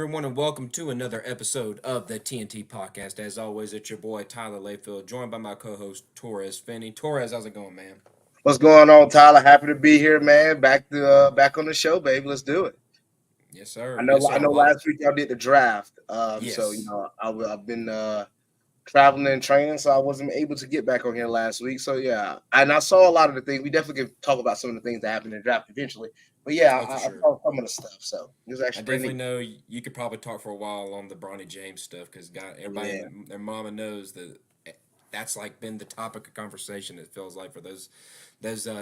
everyone, and welcome to another episode of the T&T Podcast. As always, it's your boy Tyler Layfield, joined by my co-host Torres Finney. Torres, how's it going, man? What's going on, Tyler? Happy to be here, man. Back on the show, baby. Let's do it. Yes, I sir. know Yes, I sir. know Well, last week y'all did the draft. yes. I've been traveling and training, so I wasn't able to get back on here last week. So yeah, and I saw a lot of the things. We definitely can talk about some of the things that happened in the draft eventually. But yeah, Oh, for I sure. saw some of the stuff. So it was I actually pretty definitely neat. know you could probably talk for a while on the Bronny James stuff because everybody Yeah, and their mama knows that that's like been the topic of conversation. It feels like for those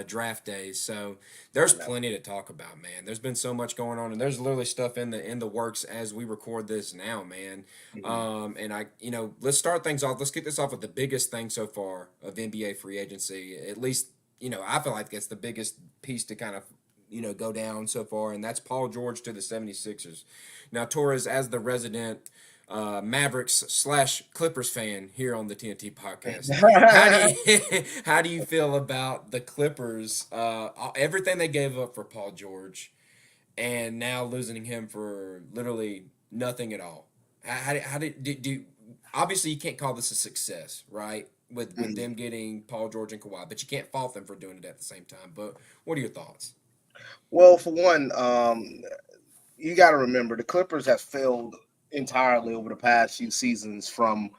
draft days. So there's I know. plenty to talk about, man. There's been so much going on, and there's literally stuff in the works as we record this now, man. Mhm. And let's start things off. Let's get this off with the biggest thing so far of NBA free agency. At least, I feel like it's the biggest piece to kind of go down so far, and that's Paul George to the 76ers. Now, Torres, as the resident Mavericks slash Clippers fan here on the TNT podcast. How do you how do you feel about the Clippers? Everything they gave up for Paul George, and now losing him for literally nothing at all. How do obviously you can't call this a success, right? With Mhm. them getting Paul George and Kawhi, but you can't fault them for doing it at the same time. But what are your thoughts? Well, for one, you got to remember the Clippers have failed entirely over the past few seasons from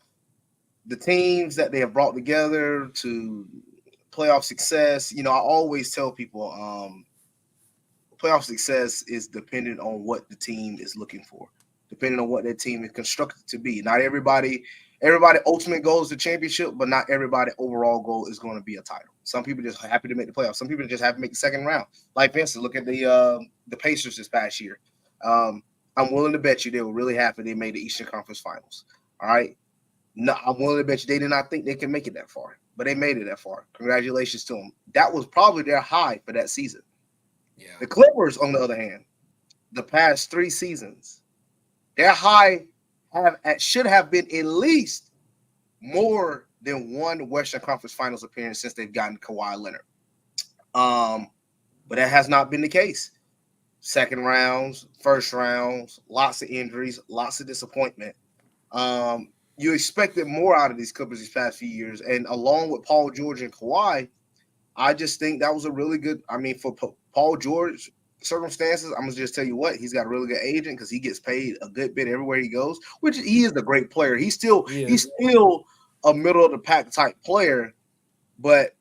the teams that they have brought together to playoff success. I always tell people playoff success is dependent on what the team is looking for, depending on what that team is constructed to be. Not everybody ultimate goal is the championship, but not everybody overall goal is going to be a title. Some people just happy to make the playoffs. Some people just have to make the second round. Like for instance, look at the Pacers this past year. Um, I'm willing to bet you they were really happy they made the Eastern Conference Finals. All right. No, I'm willing to bet you they did not think they can make it that far, but they made it that far. Congratulations to them. That was probably their high for that season. Yeah, The Clippers, on the other hand, the past 3 seasons, their high should have been at least more than one Western Conference Finals appearance since they've gotten Kawhi Leonard. Um, but that has not been the case. Second rounds, first rounds, lots of injuries, lots of disappointment. You expected more out of these Clippers these past few years, and along with Paul George and Kawhi, I just think that was a really good. I mean, for Paul George circumstances, I'm gonna just tell you what he's got a really good agent because he gets paid a good bit everywhere he goes. Which he is a great player. he He's is. still a middle of the pack type player, but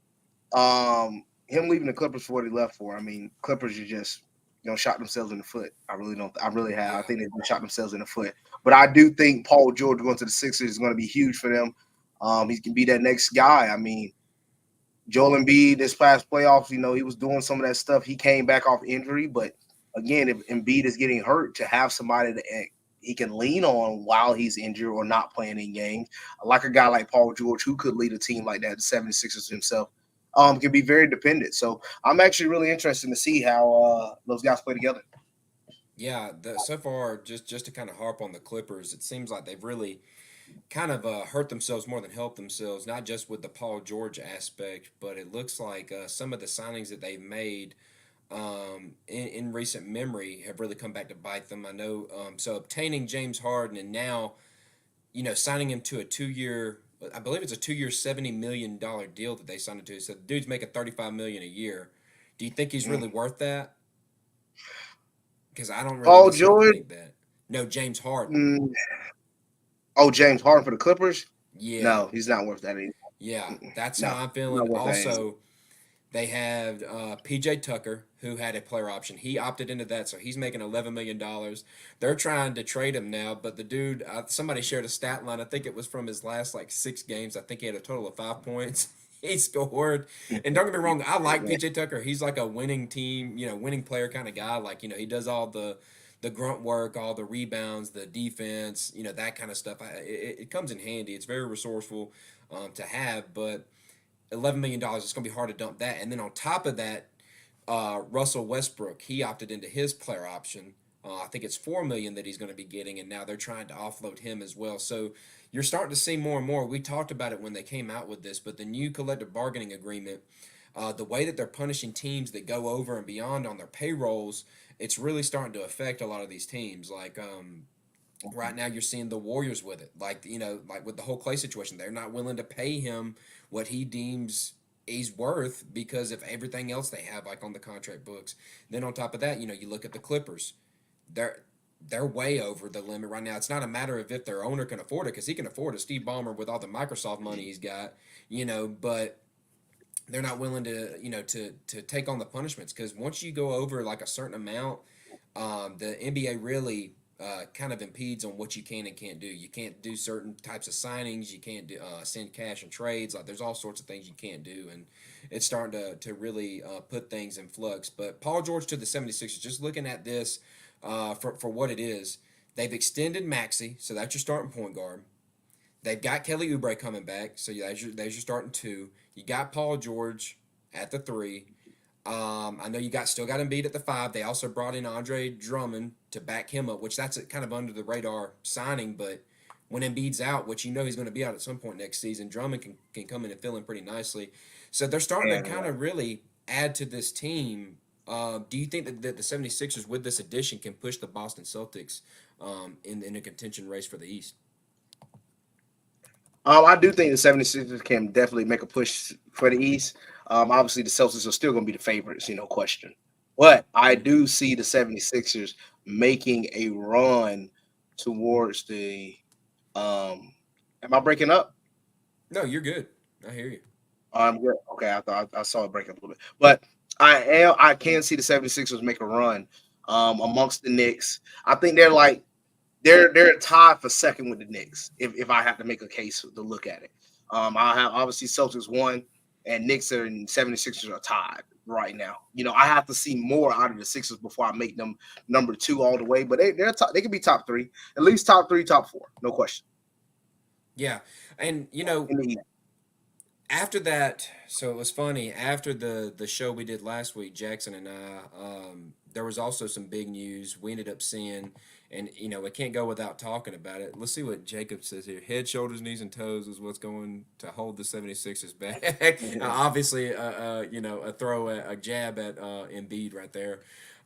him leaving the Clippers for what he left for. I mean, Clippers are just shot themselves in the foot. I really don't. I really have. I Yeah. think they've been shot themselves in the foot. But I do think Paul George going to the Sixers is going to be huge for them. He can be that next guy. I mean, Joel Embiid this past playoffs, he was doing some of that stuff. He came back off injury, but again, if Embiid is getting hurt, to have somebody that he can lean on while he's injured or not playing in games, like a guy like Paul George, who could lead a team like that, the 76ers himself, can be very dependent. So I'm actually really interested to see how those guys play together. Yeah, so far, just to kind of harp on the Clippers, it seems like they've really kind of hurt themselves more than helped themselves, not just with the Paul George aspect, but it looks like some of the signings that they've made in recent memory have really come back to bite them. I know, so obtaining James Harden and now, signing him to a 2 year, I believe it's a 2 year, $70 million deal that they signed him to. So the dude's making $35 million a year. Do you think he's Mm. really worth that? Because I don't really Paul necessarily George, think that. No, James Harden. mm, oh, James Harden for the Clippers? Yeah, No, he's not worth that anymore. yeah, that's No, how I'm he's not feeling. worth that anymore. Also, they have PJ Tucker, who had a player option. He opted into that, so he's making $11 million. They're trying to trade him now, but the dude, somebody shared a stat line. I think it was from his last like 6 games. I think he had a total of 5 points. He scored, and don't get me wrong, I like PJ Tucker. He's like a winning team, winning player kind of guy. Like he does all the grunt work, all the rebounds, the defense, that kind of stuff. It comes in handy. It's very resourceful to have, but $11 million, it's going to be hard to dump that. And then on top of that, Russell Westbrook, he opted into his player option. I think it's $4 million that he's going to be getting, and now they're trying to offload him as well. So you're starting to see more and more. We talked about it when they came out with this, but the new collective bargaining agreement, the way that they're punishing teams that go over and beyond on their payrolls, it's really starting to affect a lot of these teams. Like Right now, you're seeing the Warriors with it, like like with the whole Clay situation. They're not willing to pay him what he deems he's worth because of everything else they have, like on the contract books. Then on top of that, you look at the Clippers. They're they're way over the limit right now. It's not a matter of if their owner can afford it, because he can afford a Steve Ballmer with all the Microsoft money he's got, but they're not willing to to take on the punishments, because once you go over like a certain amount, the NBA really kind of impedes on what you can and can't do. You can't do certain types of signings. You can't send cash and trades. Like there's all sorts of things you can't do, and it's starting to really put things in flux. But Paul George to the 76ers, just looking at this for what it is, they've extended Maxey, so that's your starting point guard. They've got Kelly Oubre coming back, so there's your starting two. You got Paul George at the three. I know you still got Embiid at the five. They also brought in Andre Drummond to back him up, which that's a kind of under the radar signing. But when Embiid's out, which he's going to be out at some point next season, Drummond can come in and fill in pretty nicely. So they're starting to kind of really add to this team. Do you think that the 76ers with this addition can push the Boston Celtics in a contention race for the East? I do think the 76ers can definitely make a push for the East. Obviously, the Celtics are still going to be the favorites, no question. But I do see the 76ers making a run towards the. Am I breaking up? No, you're good. I hear you. I'm good. Okay, I thought I saw it break up a little bit. But I can see the 76ers make a run amongst the Knicks. I think they're tied for second with the Knicks. If I have to make a case to look at it, I have obviously Celtics one and Knicks and 76ers are tied right now. I have to see more out of the Sixers before I make them number two all the way. But they can be top three, at least top three, top four, no question. Yeah, and after that, so it was funny. After the show we did last week, Jackson and I, there was also some big news we ended up seeing, and we can't go without talking about it. Let's see what Jacob says here. Head, shoulders, knees, and toes is what's going to hold the 76ers back. Obviously, a throw, a jab at Embiid right there.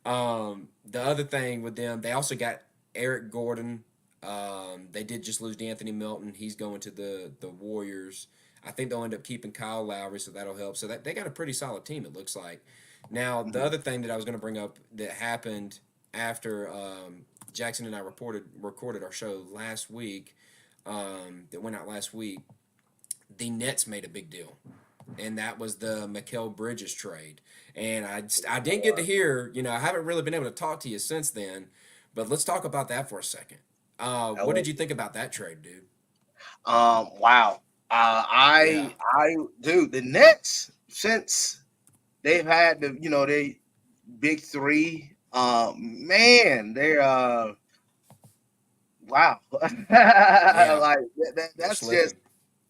The other thing with them, they also got Eric Gordon. They did just lose D'Anthony Melton. He's going to the Warriors. I think they'll end up keeping Kyle Lowry, so that'll help. So they got a pretty solid team, it looks like. Now, the other thing that I was going to bring up that happened after Jackson and I recorded our show last week, that went out last week, the Nets made a big deal, and that was the Mikal Bridges trade. And I didn't get to hear, I haven't really been able to talk to you since then, but let's talk about that for a second. What did you think about that trade, dude? Wow. Dude, the Nets, since they've had they big three, man, they're wow. Yeah, Like that's just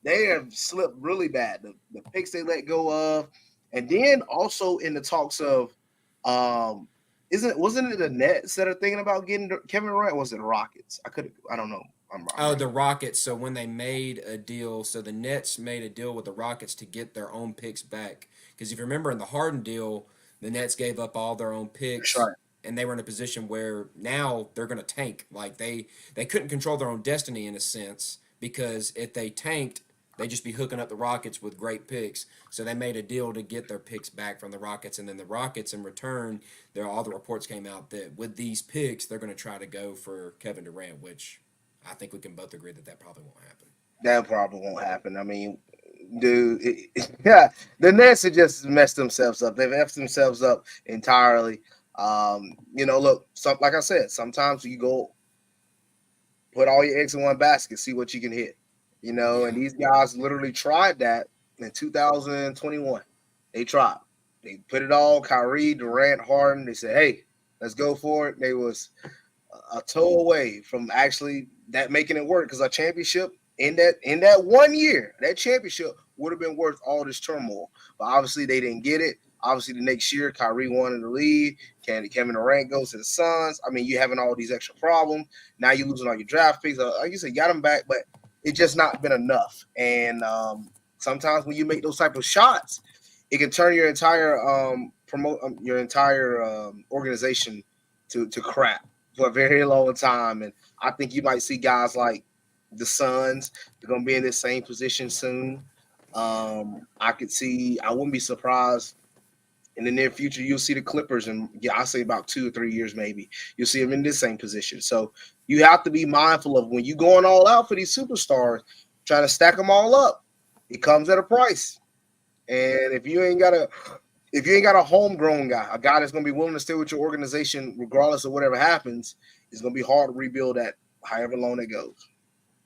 they have slipped really bad. The picks they let go of, and then also in the talks of wasn't it the Nets that are thinking about getting Kevin Durant? Or was it the Rockets? I don't know. Oh, the Rockets. So when they made a deal, so the Nets made a deal with the Rockets to get their own picks back. Because if you remember in the Harden deal, the Nets gave up all their own picks, Right. and they were in a position where now they're going to tank. Like they couldn't control their own destiny in a sense, because if they tanked, they'd just be hooking up the Rockets with great picks. So they made a deal to get their picks back from the Rockets, and then the Rockets in return, all the reports came out that with these picks, they're going to try to go for Kevin Durant, which I think we can both agree that probably won't happen. That probably won't happen. I mean, dude, yeah, the Nets have just messed themselves up. They've effed themselves up entirely. Look, like I said, sometimes you go put all your eggs in one basket, see what you can hit. Yeah. And these guys literally tried that in 2021. They tried. They put it all, Kyrie, Durant, Harden. They said, hey, let's go for it. They was a toe away from actually that making it work, because a championship in that 1 year, that championship would have been worth all this turmoil. But obviously they didn't get it. Obviously the next year, Kyrie wanted to leave. Kevin Durant goes to the Suns. I mean, you having all these extra problems. Now you're losing all your draft picks. Like you said, you got them back, but it's just not been enough. And sometimes when you make those type of shots, it can turn your entire organization to crap for a very long time. And I think you might see guys like the Suns. They're gonna be in this same position soon. I could see. I wouldn't be surprised in the near future. You'll see the Clippers, and yeah, I say about 2 or 3 years maybe. You'll see them in this same position. So you have to be mindful of when you going all out for these superstars, trying to stack them all up. It comes at a price, and if you ain't got a homegrown guy, a guy that's going to be willing to stay with your organization regardless of whatever happens, it's going to be hard to rebuild that however long it goes.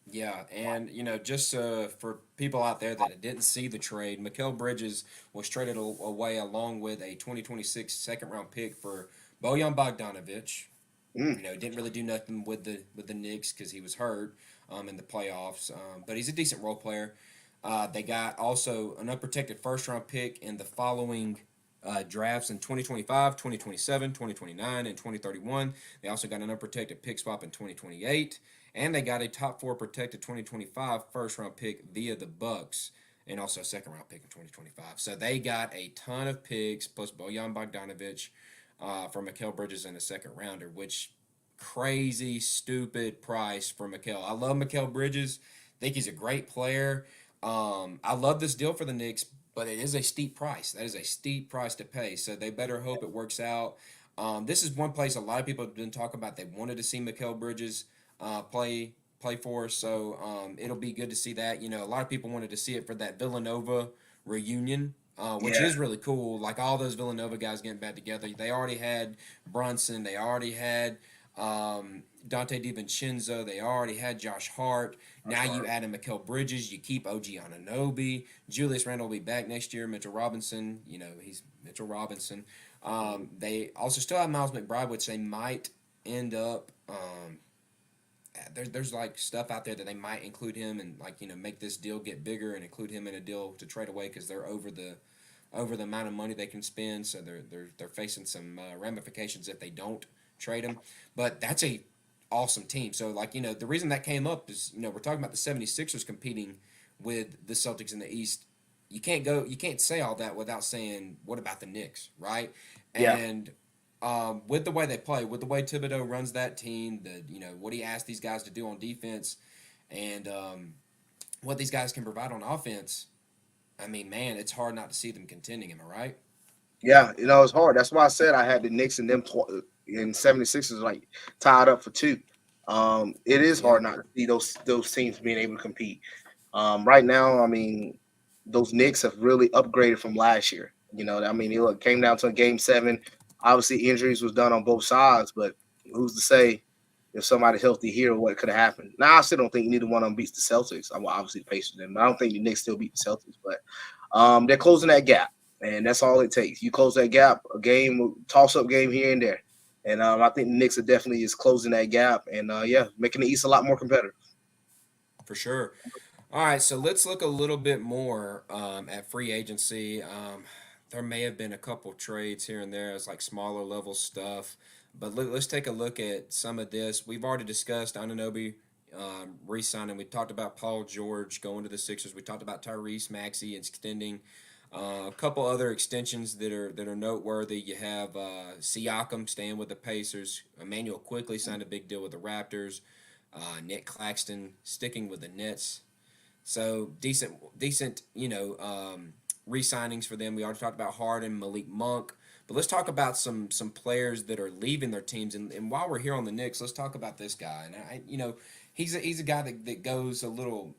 Yeah, and just for people out there that didn't see the trade, Mikal Bridges was traded away along with a 2026 second round pick for Bojan Bogdanovic. Mm, Didn't really do nothing with the Knicks because he was hurt in the playoffs. But he's a decent role player. They got also an unprotected first round pick in the following drafts in 2025, 2027, 2029, and 2031. They also got an unprotected pick swap in 2028, and they got a top four protected 2025 first round pick via the Bucks, and also a second round pick in 2025. So they got a ton of picks plus Bojan Bogdanovic for Mikal Bridges in a second rounder, which crazy stupid price for Mikal. I love Mikal Bridges. Think he's a great player. I love this deal for the Knicks, but it is a steep price. That is a steep price to pay. So they better hope it works out. This is one place a lot of people have been talking about. They wanted to see Mikal Bridges play for. So it'll be good to see that. A lot of people wanted to see it for that Villanova reunion, which yeah, is really cool. Like all those Villanova guys getting back together. They already had Brunson. They already had Dante DiVincenzo. They already had Josh Hart. that's Now you hard. add in Mikal Bridges. You keep OG Anunoby. Julius Randle will be back next year. Mitchell Robinson. He's Mitchell Robinson. They also still have Miles McBride, which they might end up. There's like stuff out there that they might include him and like make this deal get bigger and include him in a deal to trade away because they're over the amount of money they can spend, so they're facing some ramifications if they don't trade him. But that's a awesome team. So like the reason that came up is we're talking about the 76ers competing with the Celtics in the East. You can't say all that without saying what about the Knicks, right? Yeah, And with the way they play, with the way Thibodeau runs that team, what he asks these guys to do on defense, and what these guys can provide on offense. I mean, man, it's hard not to see them contending. Am I right? yeah, it's hard. That's why I said I had the Knicks and them in 76ers like tied up for two. It is Yeah, hard not to see those teams being able to compete. Right now, I mean, those Knicks have really upgraded from last year. I mean, it came down to a game 7. Obviously, injuries was done on both sides, but who's to say if somebody's healthy here, what could have happened? Now, I still don't think neither one of them beats the Celtics. I will obviously the Pacers them, but I don't think the Knicks still beat the Celtics. But they're closing that gap, and that's all it takes. You close that gap, a game, toss up game here and there. And I think the Knicks are definitely is closing that gap, and yeah, making the East a lot more competitive. for sure. All right, so let's look a little bit more at free agency. There may have been a couple trades here and there. It's like smaller level stuff. But let's take a look at some of this. We've already discussed Anunoby re-signing. We talked about Paul George going to the Sixers. We talked about Tyrese Maxey extending. A couple other extensions that are noteworthy. You have Siakam staying with the Pacers. Emmanuel quickly signed a big deal with the Raptors. Nick Claxton sticking with the Nets. So decent, re-signings for them. We already talked about Harden, Malik Monk, but let's talk about some players that are leaving their teams. And while we're here on the Knicks, let's talk about this guy. And he's a guy that goes a little.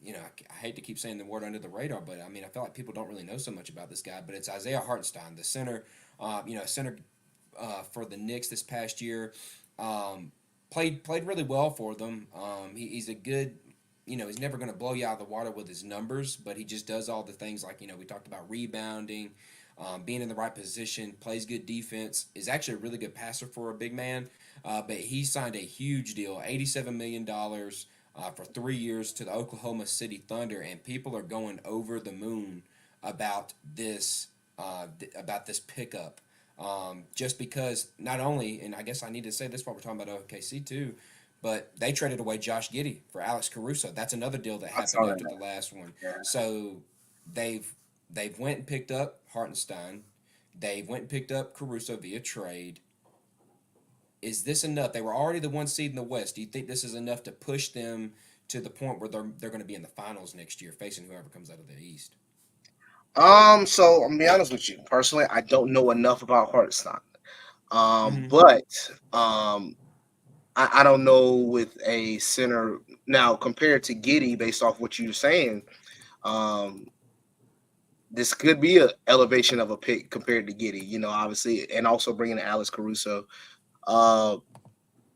I hate to keep saying the word under the radar, but I mean, I feel like people don't really know so much about this guy. But it's Isaiah Hartenstein, the center, center for the Knicks this past year. Played really well for them. He's a good he's never going to blow you out of the water with his numbers, but he just does all the things like, we talked about rebounding, being in the right position, plays good defense, is actually a really good passer for a big man. But he signed a huge deal, $87 million for 3 years to the Oklahoma City Thunder, and people are going over the moon about about this pickup. Just because not only, and I guess I need to say this while we're talking about OKC too, but they traded away Josh Giddey for Alex Caruso. That's another deal that I saw happened that. after the last one. Yeah. So they've went and picked up Hartenstein. They went and picked up Caruso via trade. is this enough? They were already the one seed in the West. Do you think this is enough to push them to the point where they're going to be in the finals next year, facing whoever comes out of the East? So I'm gonna be honest with you. Personally, I don't know enough about Hartstein. Mm-hmm. But I don't know with a center now compared to Giddy, based off what you're saying. Um, this could be a elevation of a pick compared to Giddy, obviously, and also bringing in Alex Caruso. Uh,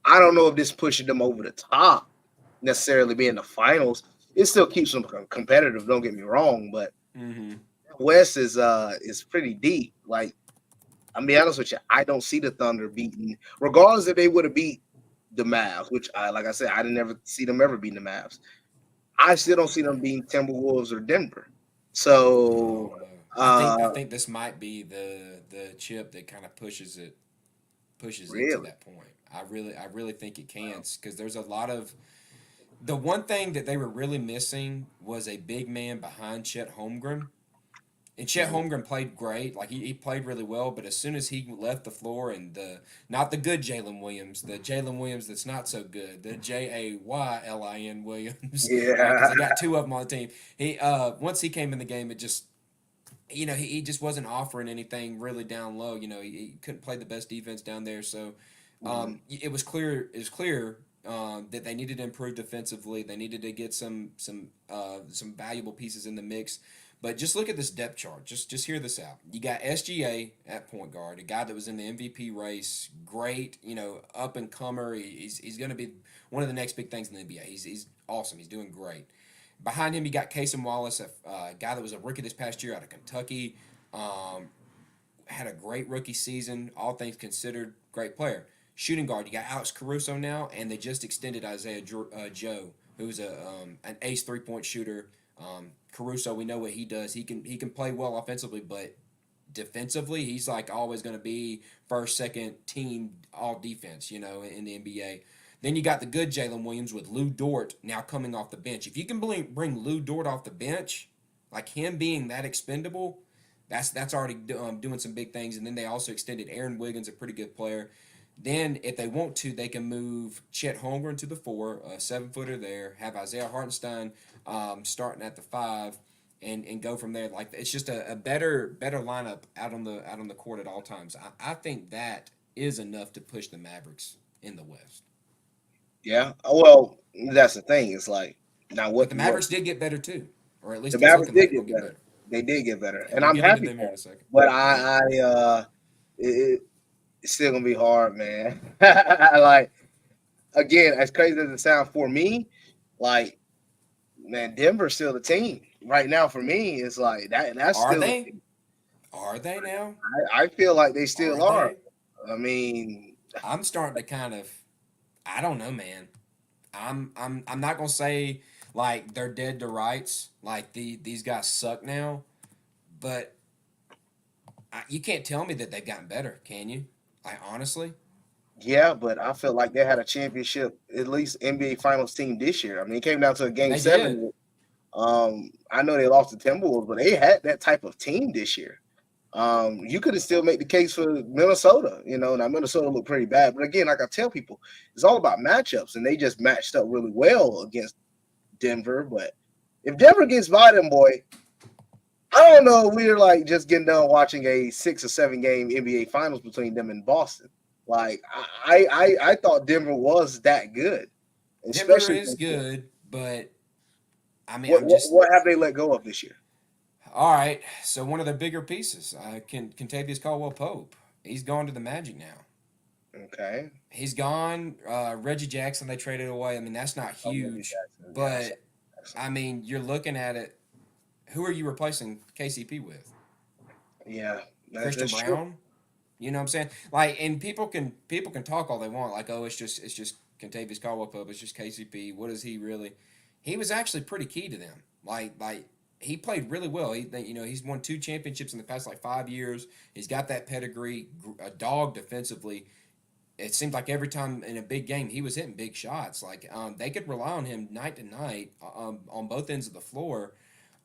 I don't know if this pushes them over the top necessarily being the finals. It still keeps them competitive. Don't get me wrong, but Mm-hmm. West is pretty deep. Like I'm be honest with you, I don't see the Thunder beating, regardless if they would have beat the Mavs, which like I said, I didn't ever see them ever beating the Mavs. I still don't see them beating Timberwolves or Denver. So Oh no. I uh think this might be the chip that kind of pushes it to really, that point. I really think it can, because there's a lot of the one thing that they were really missing was a big man behind Chet Holmgren. And Chet Mhm. Holmgren played great, like he played really well. But as soon as he left the floor, and the not the good Jalen Williams, the Jalen Williams that's not so good, the Jaylin Williams, because Yeah. they got two of them on the team. He once he came in the game, it just he just wasn't offering anything really down low. He couldn't play the best defense down there. So Mhm. it was clear that they needed to improve defensively. They needed to get some valuable pieces in the mix. But just look at this depth chart. Just hear this out. You got SGA at point guard, a guy that was in the MVP race. Great, up and comer. He's going to be one of the next big things in the NBA. He's awesome. He's doing great. Behind him, you got Casey Wallace, a guy that was a rookie this past year out of Kentucky. Um, had a great rookie season, all things considered, great player. Shooting guard, you got Alex Caruso now, and they just extended Isaiah Joe, who's an ace 3-point shooter. Caruso, we know what he does. He can play well offensively, but defensively, he's like always going to be first, second team all defense, in the NBA. Then you got the good Jalen Williams with Lou Dort now coming off the bench. If you can bring Lou Dort off the bench, like him being that expendable, that's already doing some big things. And then they also extended Aaron Wiggins, a pretty good player. Then, if they want to, they can move Chet Holmgren to the 4, a 7-footer there. Have Isaiah Hartenstein starting at the 5, and go from there. Like it's just a better lineup out on the court at all times. I think that is enough to push the Mavericks in the West. Yeah. Well, that's the thing. It's like now But what the what Mavericks did get better too, or at the least it's Mavericks looking like did they're gonna get get better. better. They did get better, And and we'll I'm get into happy them here for in a them. second. But Yeah. it's still gonna be hard, man. Like again, as crazy as it sounds for me, like man, Denver's still the team right now. For me, it's like that's Are still the they? team. Are they now? I feel like they Are still are. they? I mean, I'm starting to kind of. I don't know, man. I'm not gonna say like they're dead to rights. Like these guys suck now, but you can't tell me that they've gotten better, can you? Like honestly, yeah, but I feel like they had a championship, at least NBA Finals team this year. I mean, it came down to a game they did. seven. I know they lost to Timberwolves, but they had that type of team this year. You could have still made the case for Minnesota. Now Minnesota looked pretty bad, but again, like I tell people, it's all about matchups, and they just matched up really well against Denver. But if Denver gets by them, boy, I don't know. We're like just getting done watching a 6 or 7 game NBA Finals between them and Boston. Like I thought Denver was that good, Denver especially is good, but I mean, what I'm what, just what have they let go of this year? all right. So one of their bigger pieces, Contavious Caldwell Pope. He's gone to the Magic now. Okay, He's gone. Reggie Jackson, they traded away. I mean, that's not oh, Reggie huge, Jackson, yeah, but I mean, you're looking at it. Who are you replacing KCP with? yeah, Christian that's true. Brown? You know what I'm saying? Like, and people can talk all they want. Like, oh, it's just Contavious Caldwell Pope. It's just KCP. What is he really? He was actually pretty key to them. Like he played really well. He's won 2 championships in the past like 5 years. He's got that pedigree. A dog defensively. It seemed like every time in a big game he was hitting big shots. Like they could rely on him night to night on both ends of the floor.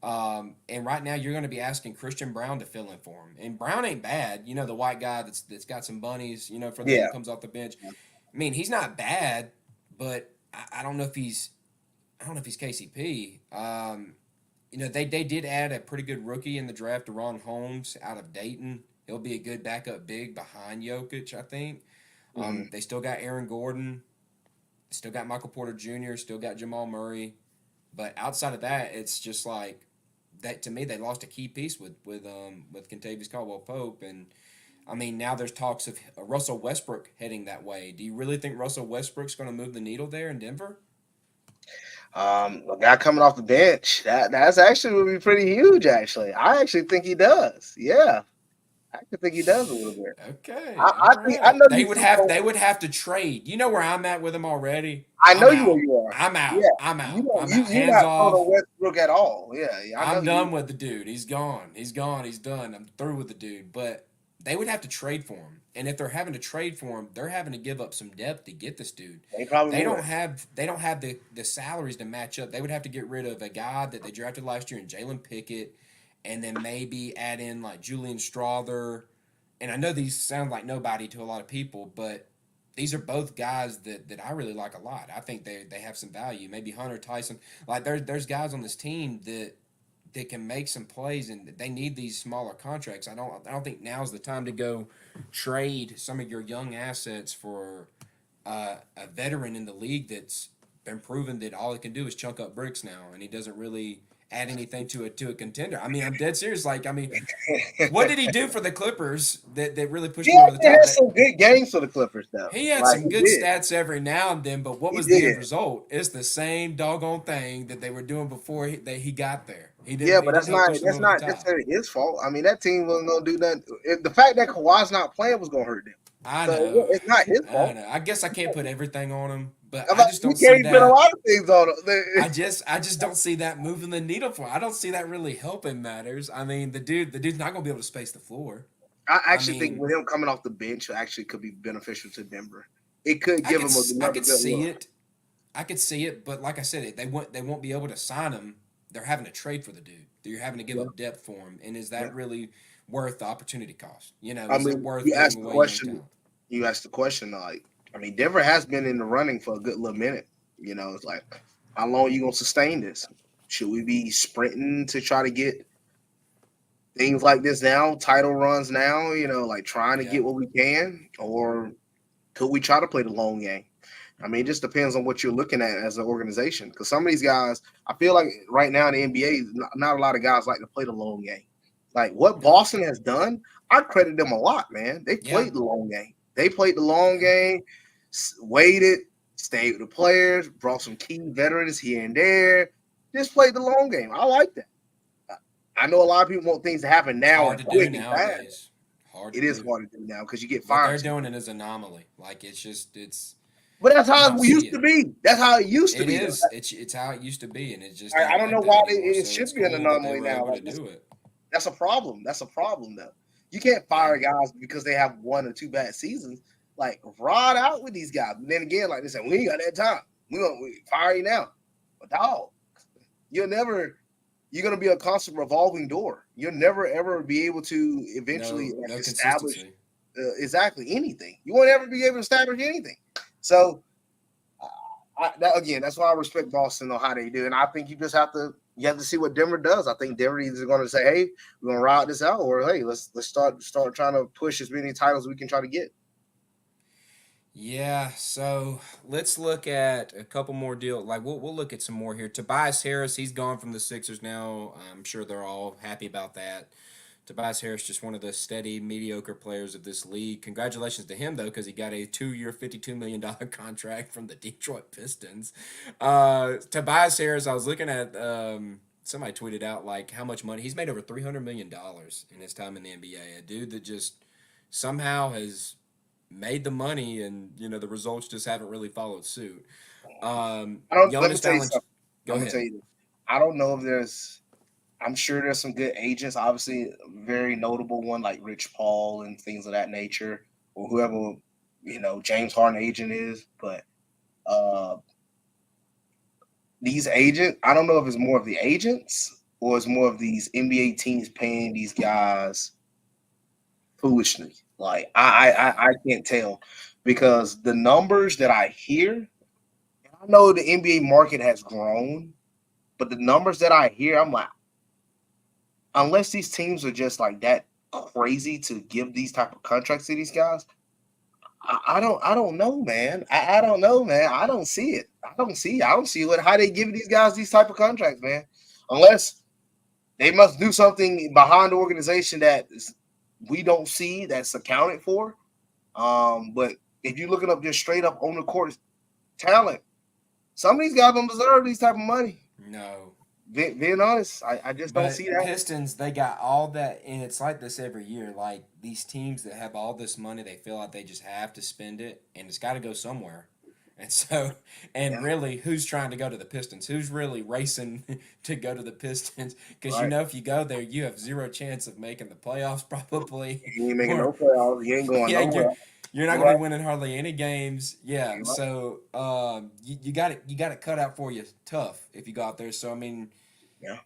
And right now, you're going to be asking Christian Brown to fill in for him. And Brown ain't bad. The white guy that's got some bunnies. For them Yeah. comes off the bench. I mean, he's not bad, but I don't know if he's KCP. They did add a pretty good rookie in the draft, Deron Holmes out of Dayton. He'll be a good backup big behind Jokic, I think. Mhm. They still got Aaron Gordon, still got Michael Porter Jr., still got Jamal Murray. But outside of that, it's just like that to me. They lost a key piece with Kentavious Caldwell Pope, and I mean now there's talks of Russell Westbrook heading that way. Do you really think Russell Westbrook's going to move the needle there in Denver? A guy coming off the bench, that's actually would be pretty huge. Actually, I actually think he does. Yeah, I actually think he does a little bit. Okay, all I right. know They you would think. have they would have to trade. You know where I'm at with him already. I I'm know you where out. you are. I'm out. Yeah, I'm you out. don't. I'm out. You're Hands not throwing off. a Westbrook at all. Yeah, I know I'm you. done with the dude. He's gone. He's gone. He's done. I'm through with the dude. But they would have to trade for him. And if they're having to trade for him, they're having to give up some depth to get this dude. They probably They don't would. have they don't have the salaries to match up. They would have to get rid of a guy that they drafted last year in Jalen Pickett, and then maybe add in like Julian Strother. And I know these sound like nobody to a lot of people, but these are both guys that I really like a lot. I think they have some value. Maybe Hunter Tyson. Like there's guys on this team that can make some plays, and they need these smaller contracts. I don't think now's the time to go trade some of your young assets for a veteran in the league that's been proven that all he can do is chunk up bricks now, and he doesn't really add anything to a contender. I mean, I'm dead serious. Like, I mean, what did he do for the Clippers that really pushed He him over the actually top? had some good games for the Clippers, though. He had Like some he good did. stats every now and then, but what He was the end did. result? It's the same doggone thing that they were doing before he got there. He Yeah, didn't he but didn't help push them that's over the not top. necessarily his fault. I mean, that team wasn't gonna do nothing. The fact that Kawhi's not playing was gonna hurt them. I So know, it's not his I fault. know. I guess I can't put everything on him, but I I mean, just you don't see can't put a that. lot of things on it. I just don't see that moving the needle for him. I don't see that really helping matters. I mean, the dude's not gonna be able to space the floor. I I actually think mean, with him coming off the bench, actually could be beneficial to Denver. It could give him I another could good see look. it. I could see it, but like I said, they won't be able to sign him. They're having to trade for the dude. You're having to give Yeah, up depth for him, and is yeah. that really worth the opportunity cost? I Is it mean, worth giving away young talent? You asked the question, like, I mean, Denver has been in the running for a good little minute. It's like, how long you gonna sustain this? Should we be sprinting to try to get things like this now, title runs now, like trying to Yeah, get what we can, or could we try to play the long game? I mean, it just depends on what you're looking at as an organization. Because some of these guys, I feel like right now in the NBA, not a lot of guys like to play the long game. Like what no, Boston has done, I credit them a lot, man. They yeah, played the long game. They played the long yeah. game, waited, stayed with the players, brought some key veterans here and there. Just played the long game. I like that. I know a lot of people want things to happen It's now hard and to do quick and fast. nowadays. Hard to It is do. hard to do now because you get What fired they're too doing quick. it is anomaly. Like it's But that's you how don't it see used to it. be. That's how it used to It be, though. is. It's how it used to be, and it just I ain't don't know like why that anymore. it So should it's be an cool that they anomaly were now. able Like to do it. that's a problem. That's a problem, though. You can't Yeah. fire guys because they have one or two bad seasons. Like ride out with these guys. And then again, like they said, we ain't got that time. We fire you now. But dog, you'll never. You're gonna be a constant revolving door. You'll never ever be able to eventually No, no establish consistency. exactly anything. You won't ever be able to establish anything. So again, that's why I respect Boston on how they do, and I think you have to see what Denver does. I think Denver is going to say, "Hey, we're going to ride this out," or "Hey, let's start trying to push as many titles as we can try to get." Yeah, so let's look at a couple more deals. Like we'll look at some more here. Tobias Harris, he's gone from the Sixers now. I'm sure they're all happy about that. Tobias Harris, just one of the steady, mediocre players of this league. Congratulations to him though, because he got a 2-year, $52 million contract from the Detroit Pistons. Tobias Harris, I was looking at. Somebody tweeted out like how much money he's made over $300 million in his time in the NBA. A dude that just somehow has made the money, and the results just haven't really followed suit. I don't. Let me Jonas tell you Valanciunas, something. go I'm gonna tell ahead. you this. I don't know if there's. I'm sure there's some good agents. Obviously, a very notable one like Rich Paul and things of that nature, or whoever James Harden agent is. But uh these agents, I don't know if it's more of the agents or it's more of these NBA teams paying these guys foolishly? Like I can't tell because the numbers that I hear, I know the NBA market has grown, but the numbers that I hear, I'm like, unless these teams are just like that crazy to give these type of contracts to these guys, I don't know, man. I don't know, man. I don't see it. I don't see what how they give these guys these type of contracts, man. Unless they must do something behind the organization we don't see that's accounted for. But if you're looking up just straight up on the court talent, some of these guys don't deserve these type of money. No. Being honest, I just don't see But that. Pistons, they got all that, and it's like this every year. Like these teams that have all this money, they feel like they just have to spend it, and it's got to go somewhere. And so, and Yeah, really, who's trying to go to the Pistons? Who's really racing to go to the Pistons? Because right. if you go there, you have zero chance of making the playoffs, probably, He ain't making or no playoffs. He ain't going yeah, nowhere. you're not You're going to right. be winning hardly any games. Yeah, You're right. so you got it cut out for you tough if you go out there. So I mean, Yeah.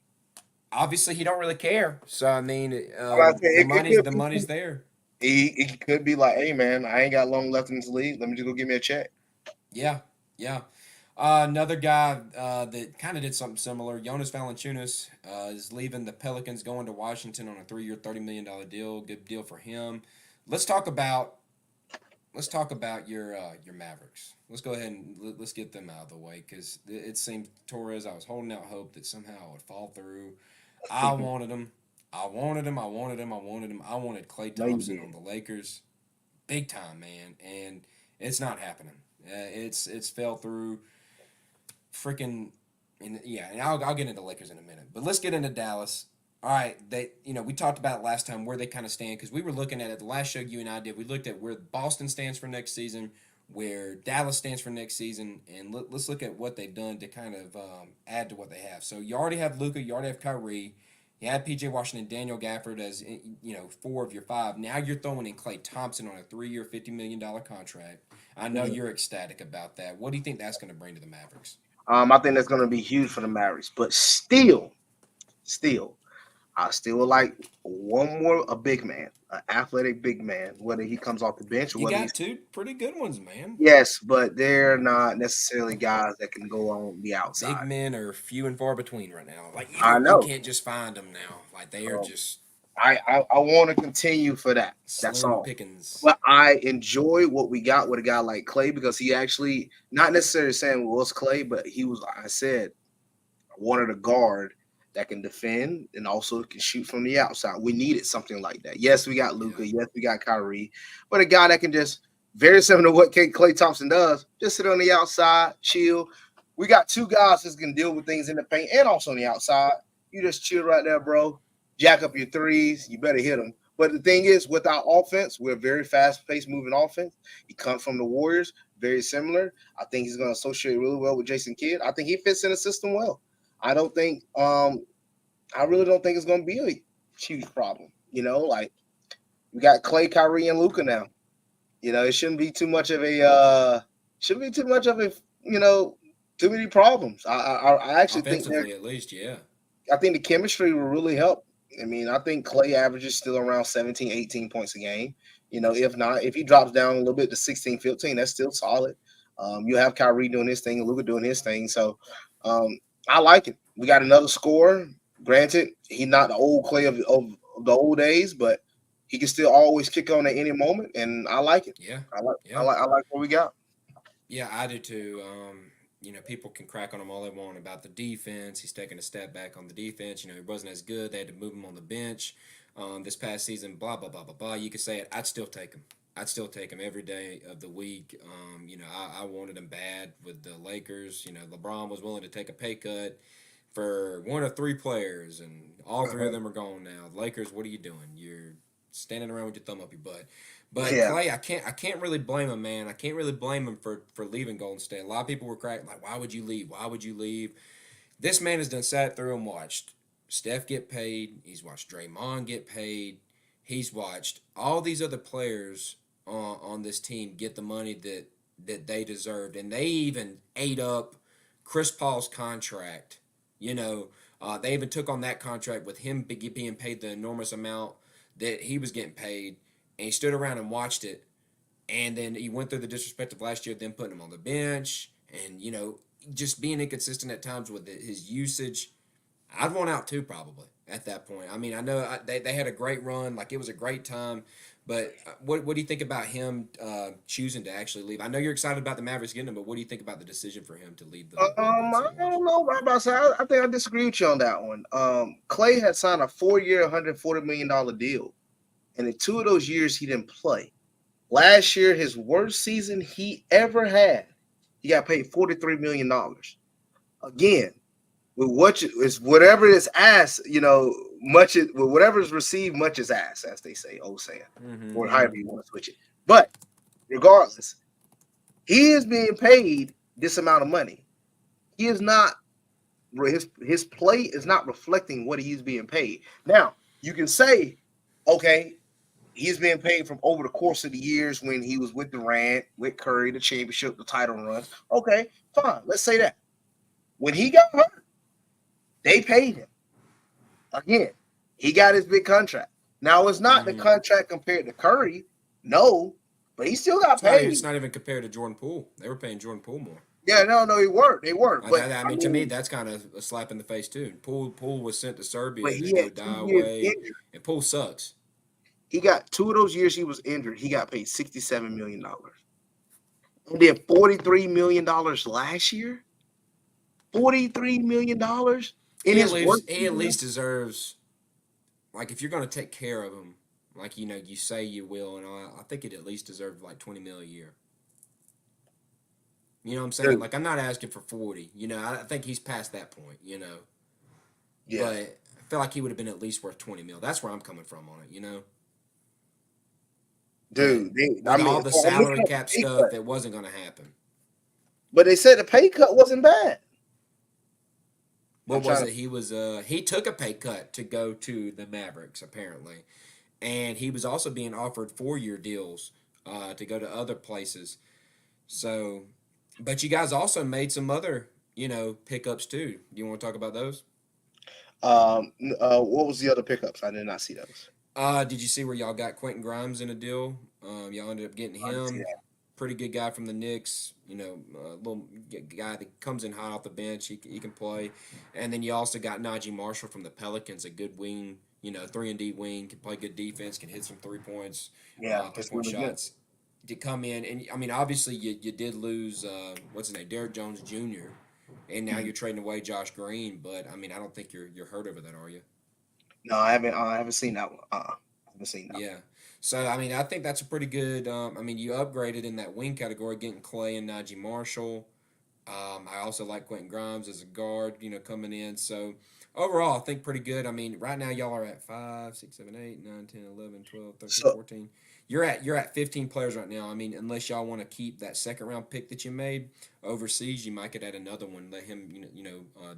obviously he don't really care. So I mean, I'm not saying it could the money's there. he could be like, hey man, I ain't got long left in this league. Let me just go give me a check. Yeah, yeah. Another guy that kind of did something similar, Jonas Valanciunas, is leaving the Pelicans, going to Washington on a 3-year, $30 million deal. Good deal for him. Let's talk about your Mavericks. Let's go ahead and let's get them out of the way because it seemed Torres. I was holding out hope that somehow it would fall through. I wanted him. I wanted him. I wanted him. I wanted him. I wanted Klay No, you Thompson did. on the Lakers, big time, man, and it's not happening. It's fell through. Freaking, and yeah, and I'll get into Lakers in a minute, but let's get into Dallas. All right, we talked about last time where they kind of stand because we were looking at it. The last show you and I did, we looked at where Boston stands for next season, where Dallas stands for next season, and let's look at what they've done to kind of add to what they have. So you already have Luka, you already have Kyrie, you had P.J. Washington, Daniel Gafford as four of your five. Now you're throwing in Klay Thompson on a 3-year, $50 million contract. I know Mhm. you're ecstatic about that. What do you think that's going to bring to the Mavericks? I think that's going to be huge for the Mavericks, but still, I still would like one more a big man, an athletic big man, whether he comes off the bench or You whether he's got two pretty good ones, man. yes, but they're not necessarily guys that can go on the Big outside. men are few and far between right now. Like I you know. can't just find them now. Like they are Um, just I want to continue for that. That's slim all. pickings. But I enjoy what we got with a guy like Clay because he actually not necessarily saying well it's Clay, but he was like I said wanted a guard that can defend and also can shoot from the outside. We needed something like that. Yes, we got Yeah, Luca. Yes, we got Kyrie, but a guy that can just very similar to what Clay Thompson does, just sit on the outside, chill. We got two guys that can deal with things in the paint and also on the outside. You just chill right there, bro. Jack up your threes. You better hit them. But the thing is, with our offense, we're a very fast-paced moving offense. He comes from the Warriors, very similar. I think he's going to associate really well with Jason Kidd. I think he fits in the system well. I don't think I really don't think it's gonna be a huge problem. Like we got Clay, Kyrie, and Luca now. It shouldn't be too much of a shouldn't be too much of a too many problems. I actually think offensively at least. Yeah, the chemistry will really help. I mean, I think Clay averages still around 17, 18 points a game. If not, if he drops down a little bit to 16, 15, that's still solid. You have Kyrie doing his thing, Luka doing his thing. So um, I like it. We got another scorer. Granted, he's not the old Clay of the old days, but he can still always kick on at any moment, and I like it. yeah, I yeah, like I like what we got. yeah. I do too. People can crack on him all they want about the defense. He's taking a step back on the defense. He wasn't as good. They had to move him on the bench this past season. Blah blah blah blah blah. You could say it. I'd still take him. I'd still take him every day of the week. I wanted him bad with the Lakers. LeBron was willing to take a pay cut for one of three players, and all three of them are gone now. Lakers, what are you doing? You're standing around with your thumb up your butt. But Yeah, Clay, I can't really blame him, man. I can't really blame him for leaving Golden State. A lot of people were cracking like, why would you leave? Why would you leave? This man has done sat through and watched Steph get paid. He's watched Draymond get paid. He's watched all these other players on this team get the money that they deserved, and they even ate up Chris Paul's contract. You know, They even took on that contract with him being paid the enormous amount that he was getting paid, and he stood around and watched it. And then he went through the disrespect of last year, then putting him on the bench, and just being inconsistent at times with his usage. I'd want out too, probably at that point. I mean, I know they had a great run, like it was a great time, but what do you think about him choosing to actually leave? I know you're excited about the Mavericks getting him, but what do you think about the decision for him to leave the Golden I State Warriors? don't know about to say. I think I disagree with you on that one. Clay had signed a 4-year, $140 million deal, and in 2 of those years he didn't play. Last year, his worst season he ever had, he got paid $43 million. Again, with whatever is asked, much is whatever is received, much is asked, as they say, old saying, or however you want to switch it. But regardless, he is being paid this amount of money. He is not his play is not reflecting what he's being paid. Now, you can say, okay, he's being paid from over the course of the years when he was with Durant, with Curry, the championship, the title runs. Okay, fine. Let's say that. When he got hurt, they paid him. Again, he got his big contract. Now, it's not the contract compared to Curry. No, but he still got paid. It's not even compared to Jordan Poole. They were paying Jordan Poole more. Yeah, no, they weren't. They weren't. But I mean, to me, that's kind of a slap in the face too. Poole was sent to Serbia but to he go had die 2 years away, injured. and Poole sucks. He got 2 of those years he was injured. He got paid $67 million. And then $43 million last year. $43 million in his work. He at least deserves, like, if you're going to take care of him, like you say you will, and I think it at least deserves like $20 million a year. You know what I'm saying? Like, I'm not asking for 40. I think he's past that point. Yeah. But I feel like he would have been at least worth 20 mil. That's where I'm coming from on it. Dude, all the salary cap stuff, it wasn't going to happen. But they said the pay cut wasn't bad. What was it? He took a pay cut to go to the Mavericks, apparently. And he was also being offered 4-year deals to go to other places. So, but you guys also made some other, pickups too. Do you want to talk about those? What was the other pickups? I did not see those. Did you see where y'all got Quentin Grimes in a deal? Y'all ended up getting him. Pretty good guy from the Knicks. A little guy that comes in hot off the bench. He can play. And then you also got Najee Marshall from the Pelicans, a good wing. 3-and-D wing, can play good defense, can hit some 3-points. 3-point shots. To come in, and I mean, obviously you did lose what's his name, Derrick Jones Jr. And now you're trading away Josh Green. But I mean, I don't think you're hurt over that, are you? No, I haven't seen that one. I haven't seen that. Yeah. So, I mean, I think that's a pretty good. You upgraded in that wing category, getting Clay and Najee Marshall. I also like Quentin Grimes as a guard, coming in. So, overall, I think pretty good. I mean, right now, y'all are at 5, 6, 7, 8, 9, 10, 11, 12, 13, 14. You're at 15 players right now. I mean, unless y'all want to keep that second-round pick that you made overseas, you might could add another one, let him,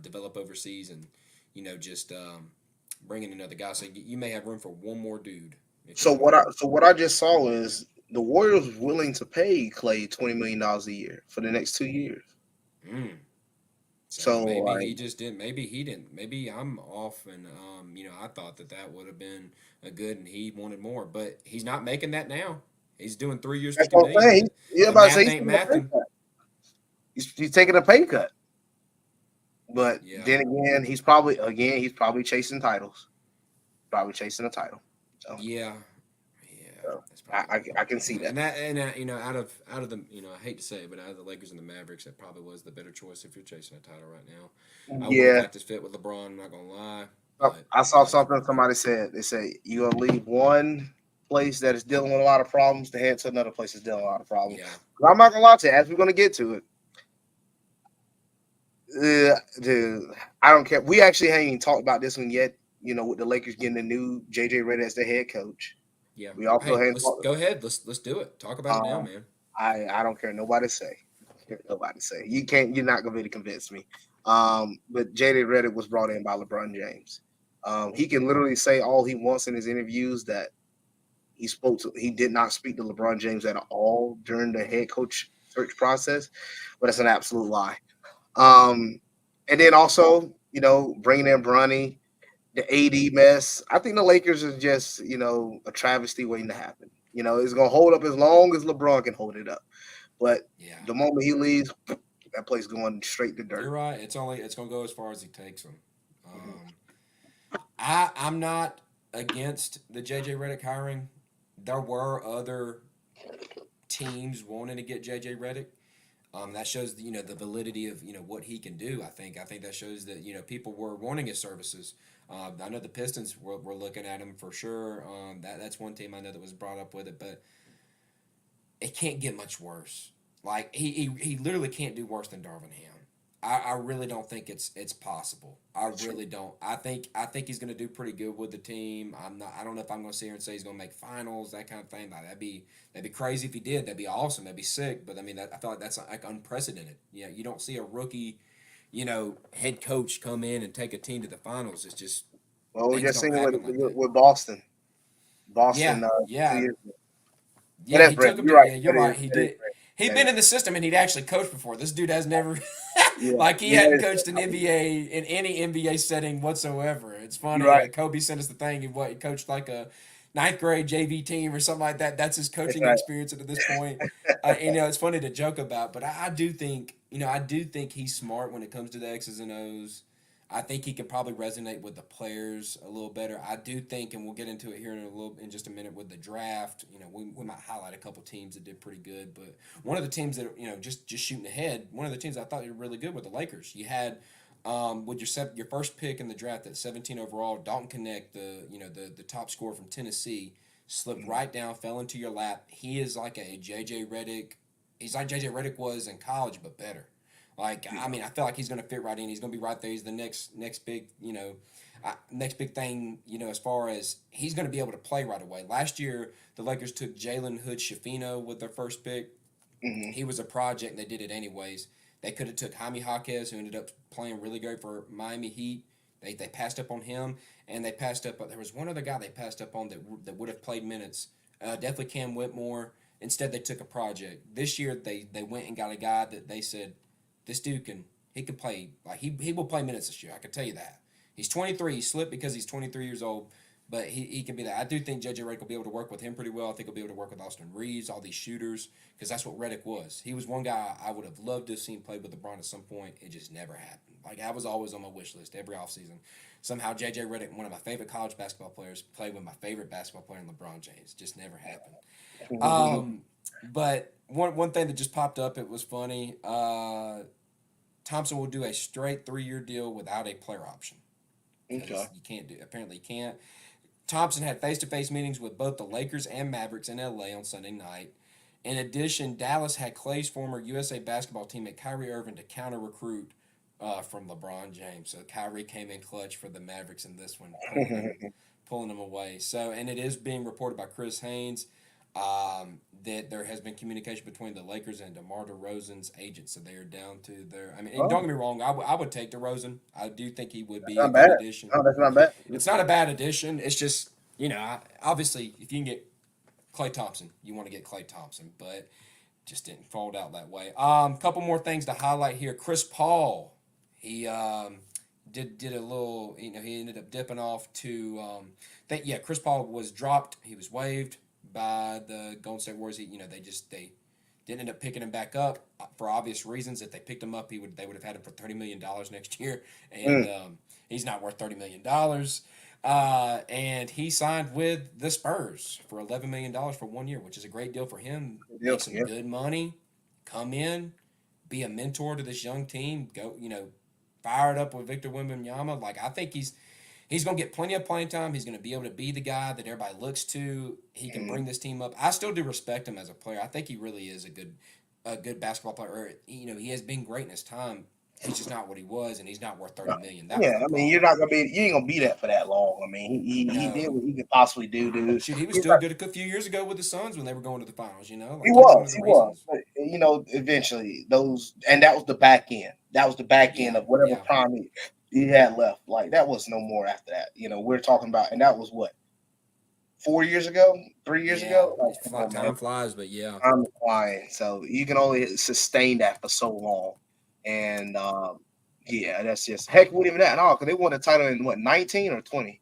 develop overseas and, just bring in another guy. So, you may have room for one more dude. So what I just saw is the Warriors was willing to pay Clay $20 million a year for the next 2 years. So maybe he just didn't. Maybe he didn't. Maybe I'm off, and I thought that would have been a good, and he wanted more, but he's not making that now. He's doing 3 years, $50 million. He's taking a pay cut. But then again, he's probably chasing titles. Probably chasing a title. So, so I can see that. And out of the I hate to say it, but out of the Lakers and the Mavericks, that probably was the better choice if you're chasing a title right now. I would like this fit with LeBron. I'm not gonna lie. I saw something somebody said. They say you're gonna leave one place that is dealing with a lot of problems to head to another place that's dealing with a lot of problems. Yeah. I'm not gonna lie to you, as we're gonna get to it. Dude, I don't care. We actually haven't even talked about this one yet. With the Lakers getting the new JJ Redick as the head coach. Yeah. We also go ahead. Let's do it. Talk about it now, man. I don't care. Nobody say. You're not gonna be able to convince me. But JJ Redick was brought in by LeBron James. He can literally say all he wants in his interviews that he did not speak to LeBron James at all during the head coach search process, but it's an absolute lie. And then also bringing in Bronny, the AD mess. I think the Lakers is just, a travesty waiting to happen. It's gonna hold up as long as LeBron can hold it up. But Yeah, the moment he leaves, that place going straight to you're dirt. right. It's gonna go as far as he takes them. Mhm. I'm not against the JJ Redick hiring. There were other teams wanting to get JJ Redick. That shows the validity of what he can do. I think that shows that people were wanting his services. I know the Pistons were looking at him for sure. That's one team I know that was brought up with it, but it can't get much worse. Like he literally can't do worse than Darvin Ham. I really don't think it's possible. I really don't. I think he's going to do pretty good with the team. I don't know if I'm going to sit here and say he's going to make finals, that kind of thing. Like, that'd be crazy if he did. That'd be awesome. That'd be sick. But I mean, I feel like that's like unprecedented. You don't see a rookie, head coach come in and take a team to the finals. It's just Well, we things just don't seen it with, happen like with, that. with Boston. Yeah, Boston 2 yeah. years ago. That Yeah, is he Brett. took him You're to. right. Yeah, you're That is right. He that is did. Brett. He'd That is been in the system and he'd actually coached before. This dude has never, yeah. like, he Yeah, hadn't that is coached an Brett. NBA in any NBA setting whatsoever. It's You're funny. right. Kobe sent us the thing. He coached like a ninth grade JV team or something like that. That's his That's coaching right. experience. And at this point, it's funny to joke about, but I do think he's smart when it comes to the X's and O's. I think he could probably resonate with the players a little better. I do think, and we'll get into it here in just a minute with the draft. We might highlight a couple teams that did pretty good, but one of the teams that just shooting ahead, one of the teams I thought were really good were the Lakers. You had with your first pick in the draft at 17 overall, Dalton Connect, the top scorer from Tennessee, slipped Mhm. right down, fell into your lap. He is like a JJ Redick. He's like JJ Redick was in college, but better. Like, I mean, I feel like he's going to fit right in. He's going to be right there. He's the next big, next big thing. As far as he's going to be able to play right away. Last year, the Lakers took Jalen Hood Shafino with their first pick. Mhm. He was a project. And they did it anyways. They could have took Jaime Jaquez, who ended up playing really great for Miami Heat. They passed up on him, and they passed up. There was one other guy they passed up on that would have played minutes. Definitely Cam Whitmore. Instead, they took a project. This year, they went and got a guy that they said, this dude he can play, like, he will play minutes this year. I can tell you that. He's 23. He slipped because he's 23 years old, but he can be that. I do think JJ Redick will be able to work with him pretty well. I think he'll be able to work with Austin Reeves, all these shooters, because that's what Redick was. He was one guy I would have loved to have seen play with LeBron at some point. It just never happened. Like, I was always on my wish list every offseason. Somehow JJ Redick, one of my favorite college basketball players, played with my favorite basketball player in LeBron James. Just never happened. Um, but one thing that just popped up, it was funny. Thompson will do a straight 3-year deal without a player option Okay. because you can't do. Apparently, you can't. Thompson had face-to-face meetings with both the Lakers and Mavericks in LA on Sunday night. In addition, Dallas had Clay's former USA basketball teammate Kyrie Irving to counter-recruit from LeBron James. So Kyrie came in clutch for the Mavericks in this one, pulling them away. So, and it is being reported by Chris Haynes that there has been communication between the Lakers and DeMar DeRozan's agent. So they are down to their. I mean, and don't Oh, get me wrong, I would take DeRozan. I do think he would that's be a not good bad. addition. No, that's not bad. It's not a bad addition. It's just, obviously, if you can get Klay Thompson, you want to get Klay Thompson, but just didn't fold out that way. Couple more things to highlight here. Chris Paul, he did a little. He ended up dipping off to. Chris Paul was dropped. He was waived by the Golden State Warriors. They didn't end up picking him back up for obvious reasons. If they picked him up, they would have had him for $30 million next year, and Mm, he's not worth $30 million. And he signed with the Spurs for $11 million for 1 year, which is a great deal for him. good deal. Make some Yeah. good money, come in, be a mentor to this young team. Go, fire it up with Victor Wembanyama. Like, I think he's going to get plenty of playing time. He's going to be able to be the guy that everybody looks to. He can Mhm. bring this team up. I still do respect him as a player. I think he really is a good basketball player. Or, he has been great in his time. He's just not what he was, and he's not worth $30 million. That was Yeah, the I mean, you're problem. not gonna be, you ain't gonna be that for that long. I mean, he did No. what he could possibly do, dude. Shoot, he was He's still not, good a few years ago with the Suns when they were going to the finals. he Like, he was one was, of the he was, reasons. but eventually and that was the back end. That was the back end Yeah, of whatever yeah. prime he had left. Like that was no more after that. We're talking about, and that was what 4 years ago, 3 years Yeah, ago. Like, come on, man, time flies, but yeah. time is flying. So you can only sustain that for so long, and Yeah, that's just heck. Wouldn't even that at all because they won the title in what 19 or 20.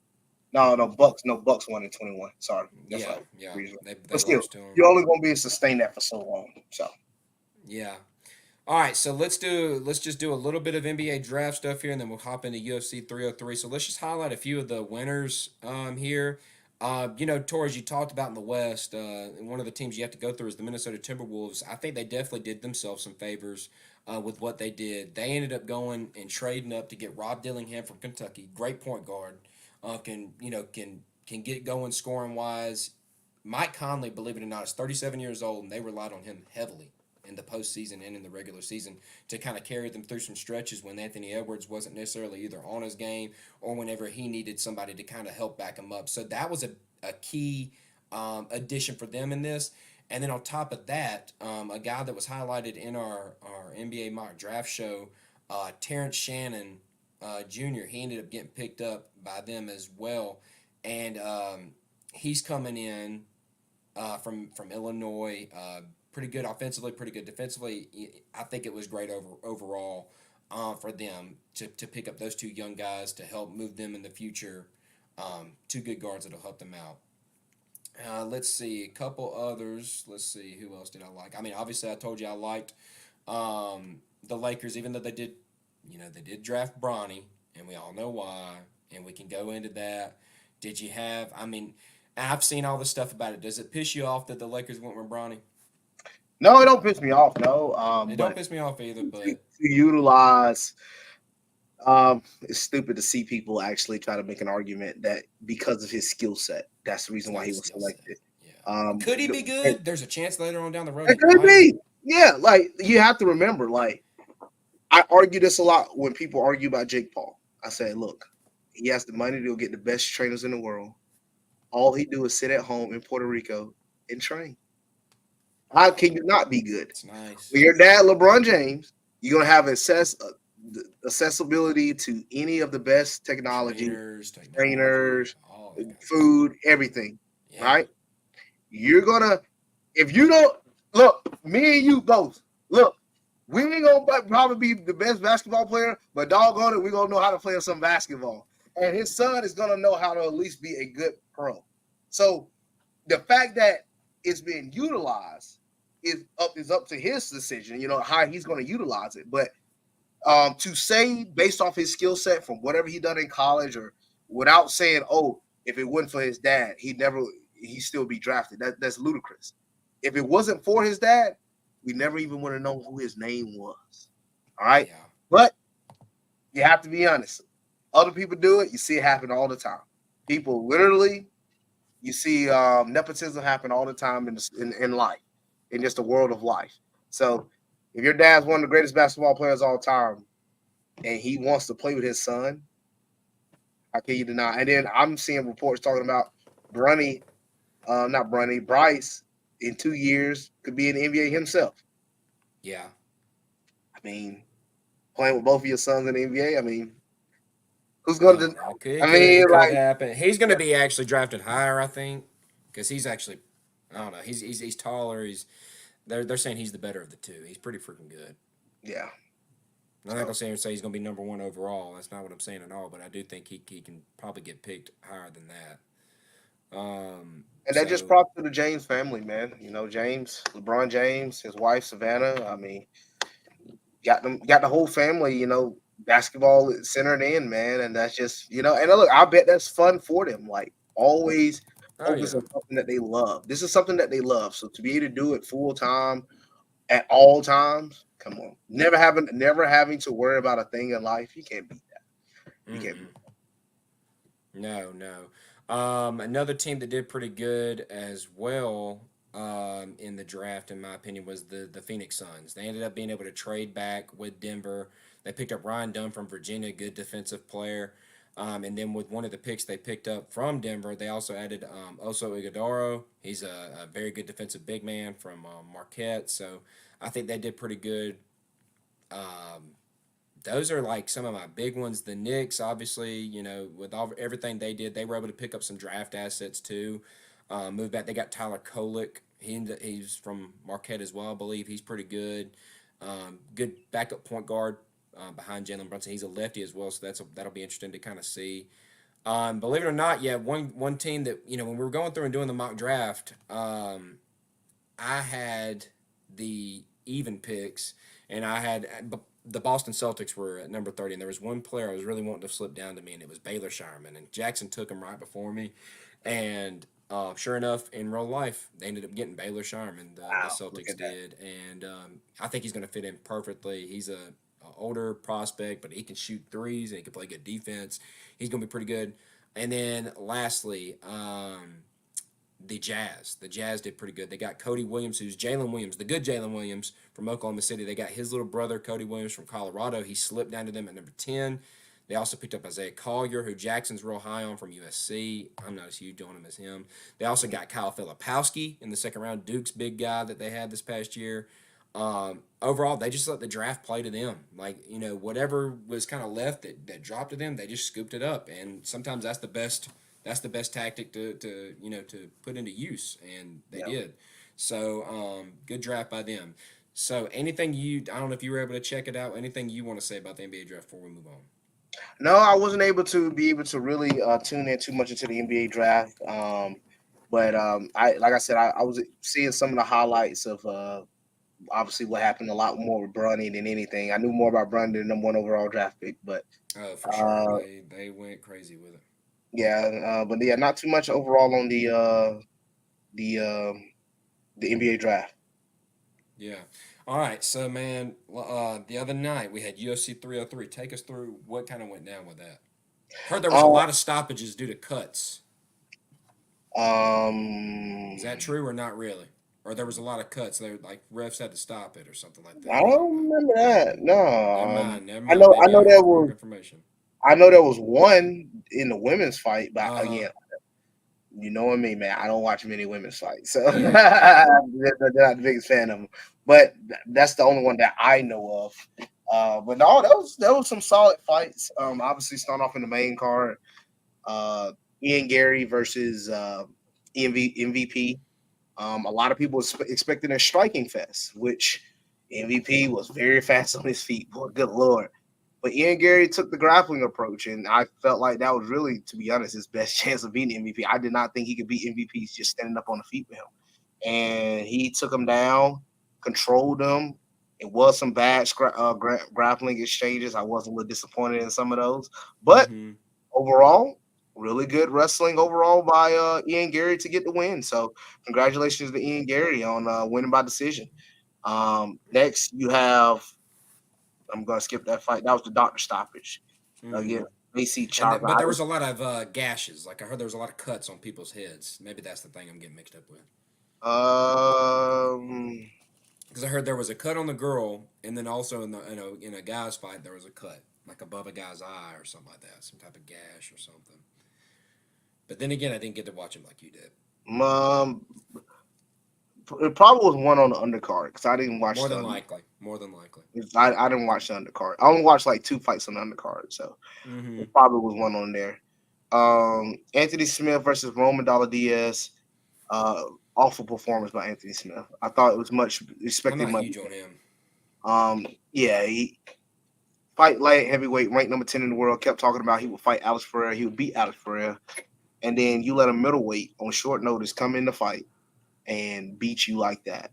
No, no Bucks. No Bucks won in 21. Sorry, that's Yeah, right. yeah. Reason. They But still, lost to him. you're only gonna be able to sustain that for so long. So Yeah. All right, so let's just do a little bit of NBA draft stuff here, and then we'll hop into UFC 303. So let's just highlight a few of the winners here. Torres, you talked about in the West, one of the teams you have to go through is the Minnesota Timberwolves. I think they definitely did themselves some favors with what they did. They ended up going and trading up to get Rob Dillingham from Kentucky, great point guard, can get going scoring wise. Mike Conley, believe it or not, is 37 years old, and they relied on him heavily in the postseason and in the regular season to kind of carry them through some stretches when Anthony Edwards wasn't necessarily either on his game or whenever he needed somebody to kind of help back him up. So that was a key addition for them in this. And then on top of that, a guy that was highlighted in our NBA mock draft show, Terrence Shannon Jr., he ended up getting picked up by them as well. And he's coming in from Illinois. Pretty good offensively, pretty good defensively. I think it was great overall for them to pick up those two young guys to help move them in the future. Two good guards that'll help them out. Let's see a couple others. Let's see who else did I like. I mean, obviously I told you I liked the Lakers, even though they did draft Bronny, and we all know why, and we can go into that. Did you have? I mean, I've seen all the stuff about it. Does it piss you off that the Lakers went with Bronny? no, it don't piss me off. No, It don't but piss me off either, to but utilize. It's stupid to see people actually try to make an argument that because of his skill set, that's the it's reason why not he a was skill set. selected. Yeah. Um, Could he be and good? There's a chance later on down the road it he could might. be, yeah. Like you have to remember, like I argue this a lot when people argue about Jake Paul. I say, look, he has the money to go get the best trainers in the world. All he do is sit at home in Puerto Rico and train. How can you not be good? It's nice. When your dad, LeBron James, you're gonna have accessibility to any of the best technology, Trainers, technology, trainers, all that kind of stuff. food, everything. Yeah. Right? You're gonna if you don't look, me and you both look. We ain't gonna probably be the best basketball player, but doggone it, we're gonna know how to play some basketball. And his son is gonna know how to at least be a good pro. So the fact that it's being utilized is up to his decision, how he's gonna utilize it. But to say based off his skill set from whatever he done in college or without saying, oh, if it wasn't for his dad, he still be drafted. That's ludicrous. If it wasn't for his dad, we never even would have known who his name was. All right. Yeah. But you have to be honest. Other people do it, you see it happen all the time. People literally, you see nepotism happen all the time in life, in just the world of life. So if your dad's one of the greatest basketball players of all time and he wants to play with his son, how can you deny? And then I'm seeing reports talking about Bronny, not Bronny, Bryce in 2 years could be in the NBA himself. Yeah. I mean, playing with both of your sons in the NBA, I mean, who's going Oh to? no, I mean, it could like, happen. He's going to be actually drafted higher, I think, because he's actually, I don't know, he's taller. They're saying he's the better of the two. He's pretty freaking good. yeah. I'm not So, gonna say he's gonna be number one overall. That's not what I'm saying at all. But I do think he can probably get picked higher than that. and that just So props to the James family, man. James, LeBron James, his wife Savannah. I mean, got the whole family. Basketball centered in, man, and that's just And look, I bet that's fun for them. Like always oh focus yeah, on something that they love. This is something that they love. So to be able to do it full time at all times, come on. Never having to worry about a thing in life. You can't beat that. You can't beat mm-mm. No. Another team that did pretty good as well in the draft, in my opinion, was the Phoenix Suns. They ended up being able to trade back with Denver. They picked up Ryan Dunn from Virginia, good defensive player. And then with one of the picks they picked up from Denver, they also added Oso Ighodaro. He's a very good defensive big man from Marquette. So I think they did pretty good. Um, those are like some of my big ones. The Knicks, obviously, with everything they did, they were able to pick up some draft assets too. Move back. They got Tyler Kolek. He's from Marquette as well, I believe. He's pretty good. Good backup point guard. behind Jalen Brunson. He's a lefty as well, so that'll be interesting to kind of see. Believe it or not, yeah, one team that when we were going through and doing the mock draft, I had the even picks, and I had the Boston Celtics were at number 30, and there was one player I was really wanting to slip down to me, and it was Baylor Shireman, and Jackson took him right before me, and sure enough, in real life, they ended up getting Baylor Shireman. The Wow, look Celtics at that. did, and I think he's going to fit in perfectly. He's a older prospect, but he can shoot threes and he can play good defense. He's going to be pretty good. And then lastly, the Jazz. The Jazz did pretty good. They got Cody Williams, who's Jalen Williams, the good Jalen Williams from Oklahoma City. They got his little brother, Cody Williams, from Colorado. He slipped down to them at number 10. They also picked up Isaiah Collier, who Jackson's real high on from USC. I'm not as huge on him as him. They also got Kyle Filipowski in the second round, Duke's big guy that they had this past year. Overall, they just let the draft play to them. Like, whatever was kind of left that dropped to them, they just scooped it up. And sometimes that's the best tactic to put into use, and they Yeah. did. So good draft by them. So I don't know if you were able to check it out. Anything you want to say about the NBA draft before we move on? No, I wasn't able to really tune in too much into the NBA draft. But I like I said, I was seeing some of the highlights of obviously what happened a lot more with Bronny than anything. I knew more about Bronny than the number one overall draft pick, but Oh, for sure. uh, They went crazy with it. but yeah, not too much overall on the uh, the NBA draft. Yeah. All right. So man, the other night we had UFC 303. Take us through what kind of went down with that. Heard there was a Uh, lot of stoppages due to cuts. Is that um, true or not really? Or there was a lot of cuts. They like refs had to stop it or something like I that. don't remember that. No, Never mind. Never I mind. know, Maybe I have the wrong information. I know there was one in the women's fight, but Uh huh. again, you know me, man. I don't watch many women's fights, so Yeah. they're not the biggest fan of them. But that's the only one that I know of. But no, there was some solid fights. Obviously, starting off in the main card, uh, Ian Gary versus MVP. A lot of people expecting a striking fest, which MVP was very fast on his feet. Boy, good lord. But Ian Gary took the grappling approach, and I felt like that was really, to be honest, his best chance of beating MVP. I did not think he could beat MVP just standing up on the feet with him. And he took him down, controlled him. It was some bad grappling exchanges. I was a little disappointed in some of those. But Mm-hmm. overall, really good wrestling overall by Ian Gary to get the win. So congratulations to Ian Gary on winning by decision. Next, you have, I'm going to skip that fight. That was the doctor stoppage. Mm-hmm. Again, AC Charles. But there was a lot of gashes. Like I heard there was a lot of cuts on people's heads. Maybe that's the thing I'm getting mixed up with. Um, Because I heard there was a cut on the girl, and then also in a guy's fight there was a cut, like above a guy's eye or something like that, some type of gash or something. But then again, I didn't get to watch him like you did. um, it probably was one on the undercard because I didn't watch More than likely. More than likely. I didn't watch the undercard. I only watched like two fights on the undercard, so Mm-hmm. it probably was one on there. Anthony Smith versus Roman Dollar Diaz. Uh, Awful performance by Anthony Smith. I thought it was much I'm expected not much. huge on him. Yeah, he fight light heavyweight, ranked number 10 in the world. Kept talking about he would fight Alex Ferreira. He would beat Alex Ferreira, and then you let a middleweight on short notice come in the fight and beat you like that.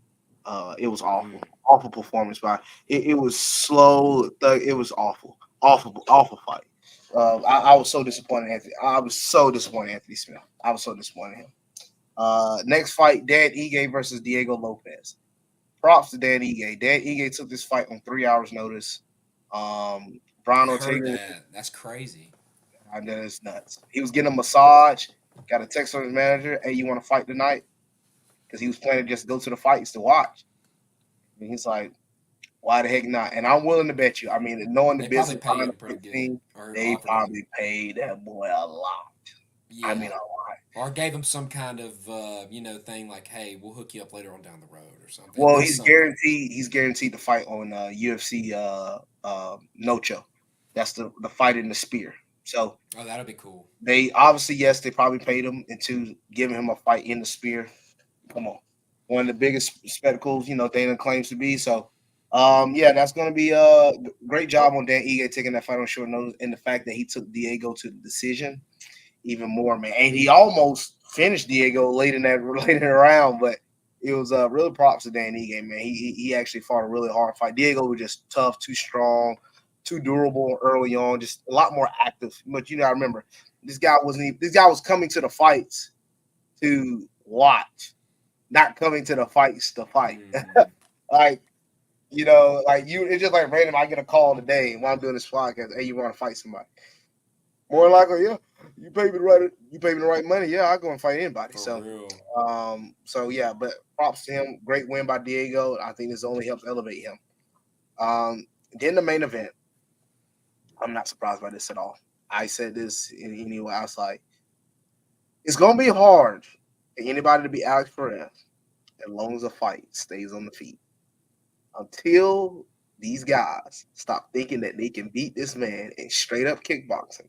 It was awful, Mm. awful performance by. It was slow. It was awful, awful fight. I was so disappointed. In Anthony. I was so disappointed in Anthony Smith. I was so disappointed in him. Next fight, Dan Ige versus Diego Lopez. Props to Dan Ige. Dan Ige took this fight on 3 hours notice. Brian I heard Ortega, that. That's crazy. I know it's nuts. He was getting a massage. Got a text from his manager. Hey, you want to fight tonight? Because he was planning to just go to the fights to watch. And he's like, why the heck not? And I'm willing to bet you. I mean, knowing the They probably business pay behind him the pretty good, team, or they offered him. probably paid that boy a lot. I Yeah. mean, a lot. Or gave him some kind of thing like, hey, we'll hook you up later on down the road or something. At Well, least something. He's guaranteed to fight on UFC Nocho. That's the fight in the spear. So Oh, that'll be cool. they obviously, yes, they probably paid him into giving him a fight in the spear. Come on, one of the biggest spectacles, Dana claims to be. So Yeah, that's gonna be great job on Dan Ige taking that fight on short notice, and the fact that he took Diego to the decision even more, man. And he almost finished Diego late in that late in the round, but it was really props to Dan Ige, man. He actually fought a really hard fight. Diego was just tough, too strong, too durable early on, just a lot more active. But I remember this guy was coming to the fights to watch, not coming to the fights to fight. Mm-hmm. Like it's just like random. I get a call today while I'm doing this podcast. Hey, you want to fight somebody? More likely, yeah. You pay me the right money. Yeah, I'll go and fight anybody. For real. So yeah, but props to him. Great win by Diego. I think this only helps elevate him. Then the main event. I'm not surprised by this at all. I said this anyway. I was like, it's gonna be hard for anybody to be Alex Perez as long as the fight stays on the feet. Until these guys stop thinking that they can beat this man in straight up kickboxing,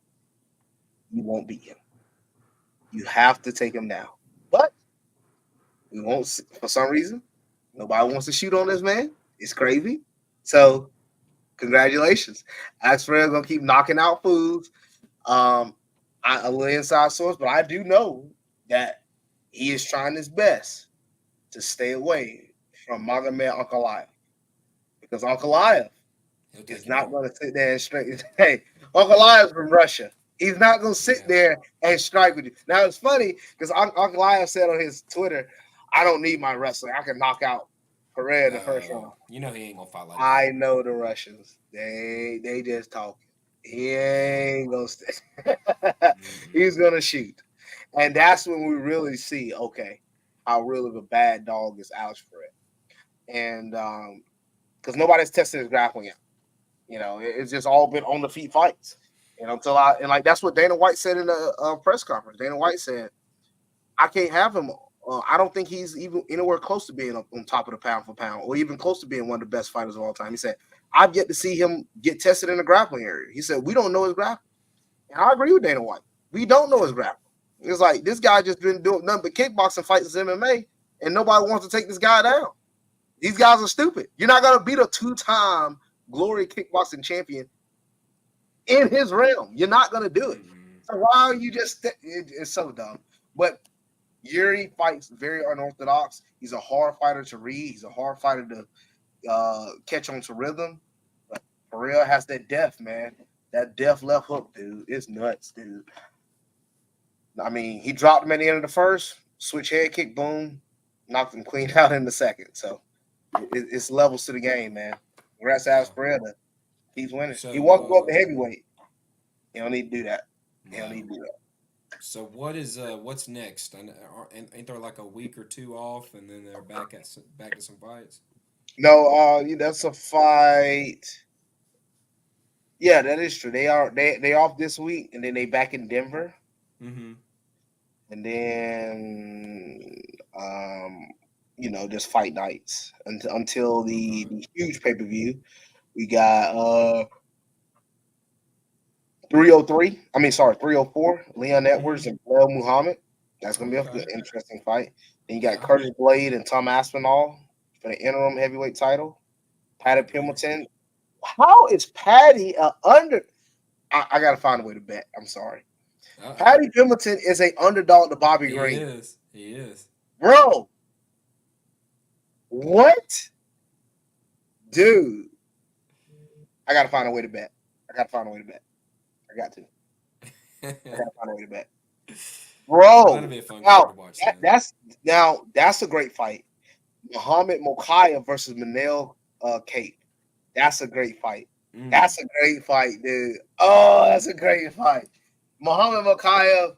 you won't beat him. You have to take him down. But we won't, for some reason, nobody wants to shoot on this man. It's crazy. So, congratulations. Alex Perez going to keep knocking out fools. A little inside source, but I do know that he is trying his best to stay away from Magomed Ankalaev. Because Ankalaev is not going to sit there and straight. Hey, Ankalaev from Russia. He's not going to sit there and strike with you. Now, it's funny because Ankalaev said on his Twitter, I don't need my wrestling. I can knock out Pereira in the first round. You know he ain't going to fight like that. I know the Russians. They just talking. He ain't going to stay. He's going to shoot. And that's when we really see, okay, how real of a bad dog is Alex Pereira. And because nobody's tested his grappling yet. It's just all been on the feet fights. And that's what Dana White said in the press conference. Dana White said, I can't have him. I don't think he's even anywhere close to being on top of the pound for pound or even close to being one of the best fighters of all time. He said, I've yet to see him get tested in the grappling area. He said, we don't know his grappling. And I agree with Dana White. We don't know his grappling. It's like this guy just been doing nothing but kickboxing fights in MMA, and nobody wants to take this guy down. These guys are stupid. You're not going to beat a two-time Glory kickboxing champion in his realm. You're not going to do it. So why are you just it's so dumb. But Yuri fights very unorthodox. He's a hard fighter to read. He's a hard fighter to catch on to rhythm. But Pereira has that depth, man. That depth left hook, dude. It's nuts, dude. I mean, he dropped him at the end of the first, switch head kick, boom, knocked him clean out in the second. So it's levels to the game, man. Congrats to Alex Pereira. He's winning. So, he wants to go up to heavyweight. He don't need to do that. He don't need to do that. So what's next? Ain't there like a week or two off, and then they're back to some fights? No, that's a fight. Yeah, that is true. They off this week, and then they back in Denver. Mm-hmm. And then just fight nights until the huge pay-per-view. We got 304, Leon Edwards and Bilal Muhammad. That's gonna be an interesting fight. Then you got Curtis Blade and Tom Aspinall for the interim heavyweight title. Patty Pimilton. How is Patty under? I gotta find a way to bet. I'm sorry. Patty Pimilton is an underdog to Bobby Green. He is. Bro. What? Dude. I gotta find a way to bet. I got to. I gotta find a way to bet. Bro. That'll be a fun card to watch. That's a great fight. Muhammad Mokaev versus Manel Kate. That's a great fight. That's a great fight, dude. Oh, that's a great fight. Muhammad Mokaev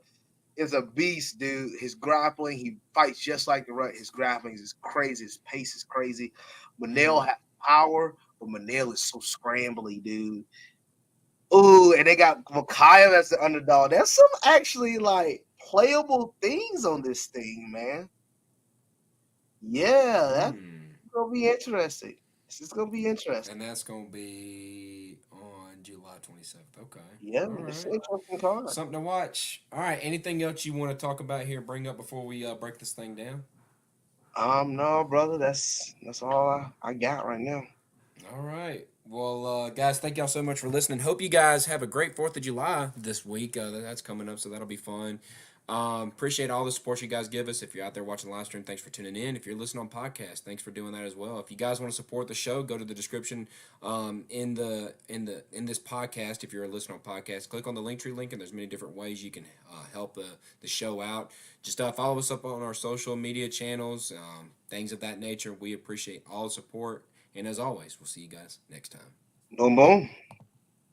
is a beast, dude. His grappling, he fights just like the right. His grappling is crazy. His pace is crazy. Manel has power, but Manel is so scrambly, dude. Ooh, and they got Mokaev as the underdog. There's some actually like playable things on this thing, man. Yeah, that's gonna be interesting. This is gonna be interesting. And that's gonna be on July 27th. Okay. Yeah, it's an interesting card. Something to watch. All right. Anything else you want to talk about here? Bring up before we break this thing down. No, brother. That's all I got right now. All right. Well, guys, thank y'all so much for listening. Hope you guys have a great 4th of July this week. That's coming up, so that'll be fun. Appreciate all the support you guys give us. If you're out there watching the live stream, thanks for tuning in. If you're listening on podcast, thanks for doing that as well. If you guys want to support the show, go to the description in this podcast. If you're listening on podcast, click on the Linktree link, and there's many different ways you can help the show out. Just follow us up on our social media channels, things of that nature. We appreciate all the support. And as always, we'll see you guys next time. Boom, boom.